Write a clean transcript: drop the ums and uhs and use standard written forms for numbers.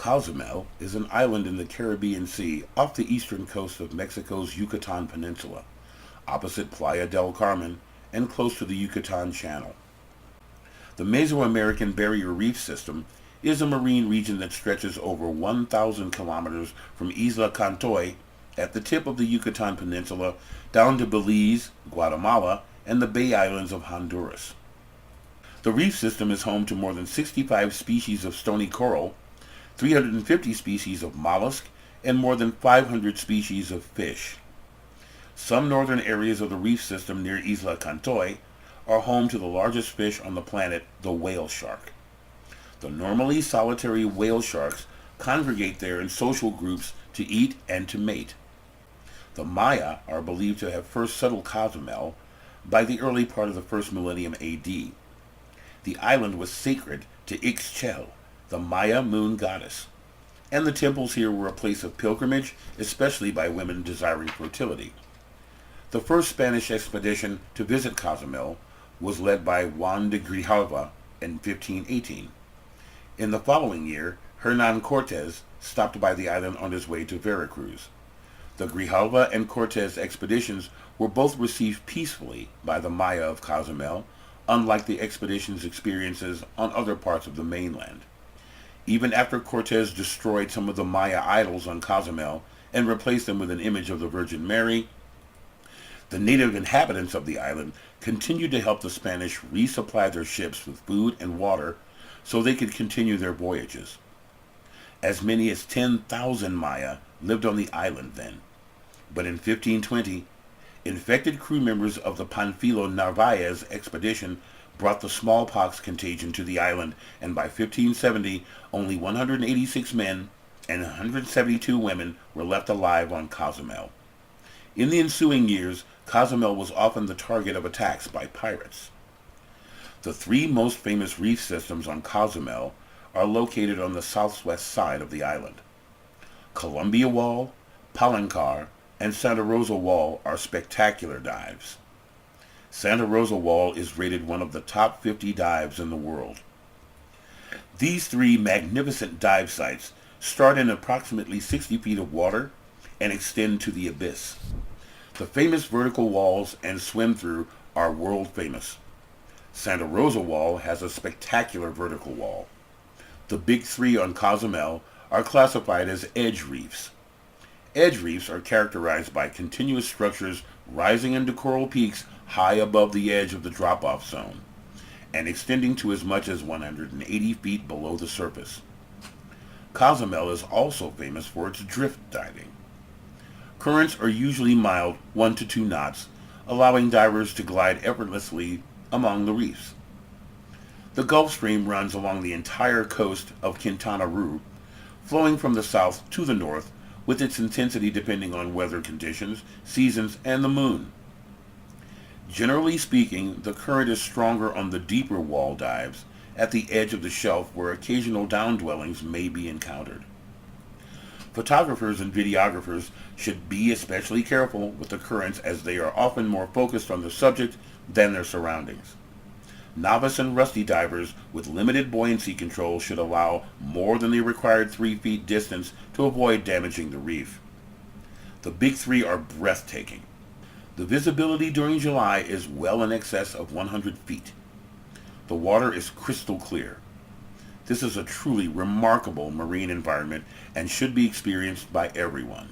Cozumel is an island in the Caribbean Sea off the eastern coast of Mexico's Yucatan Peninsula, opposite Playa del Carmen and close to the Yucatan Channel. The Mesoamerican Barrier Reef System is a marine region that stretches over 1,000 kilometers from Isla Cantoy at the tip of the Yucatan Peninsula down to Belize, Guatemala, and the Bay Islands of Honduras. The reef system is home to more than 65 species of stony coral, 350 species of mollusk, and more than 500 species of fish. Some northern areas of the reef system near Isla Cantoy are home to the largest fish on the planet, the whale shark. The normally solitary whale sharks congregate there in social groups to eat and to mate. The Maya are believed to have first settled Cozumel by the early part of the first millennium AD. The island was sacred to Ixchel, the Maya moon goddess, and the temples here were a place of pilgrimage, especially by women desiring fertility. The first Spanish expedition to visit Cozumel was led by Juan de Grijalva in 1518. In the following year, Hernan Cortes stopped by the island on his way to Veracruz. The Grijalva and Cortes expeditions were both received peacefully by the Maya of Cozumel, unlike the expedition's experiences on other parts of the mainland. Even after Cortes destroyed some of the Maya idols on Cozumel and replaced them with an image of the Virgin Mary, the native inhabitants of the island continued to help the Spanish resupply their ships with food and water so they could continue their voyages. As many as 10,000 Maya lived on the island then, but in 1520, infected crew members of the Panfilo Narvaez expedition brought the smallpox contagion to the island, and by 1570, only 186 men and 172 women were left alive on Cozumel. In the ensuing years, Cozumel was often the target of attacks by pirates. The three most famous reef systems on Cozumel are located on the southwest side of the island. Columbia Wall, Palancar, and Santa Rosa Wall are spectacular dives. Santa Rosa Wall is rated one of the top 50 dives in the world. These three magnificent dive sites start in approximately 60 feet of water and extend to the abyss. The famous vertical walls and swim-through are world famous. Santa Rosa Wall has a spectacular vertical wall. The big three on Cozumel are classified as edge reefs. Edge reefs are characterized by continuous structures rising into coral peaks high above the edge of the drop-off zone and extending to as much as 180 feet below the surface. Cozumel is also famous for its drift diving. Currents are usually mild, 1 to 2 knots, allowing divers to glide effortlessly among the reefs. The Gulf Stream runs along the entire coast of Quintana Roo, flowing from the south to the north, with its intensity depending on weather conditions, seasons, and the moon. Generally speaking, the current is stronger on the deeper wall dives at the edge of the shelf where occasional down-dwellings may be encountered. Photographers and videographers should be especially careful with the currents as they are often more focused on the subject than their surroundings. Novice and rusty divers with limited buoyancy control should allow more than the required 3 feet distance to avoid damaging the reef. The big three are breathtaking. The visibility during July is well in excess of 100 feet. The water is crystal clear. This is a truly remarkable marine environment and should be experienced by everyone.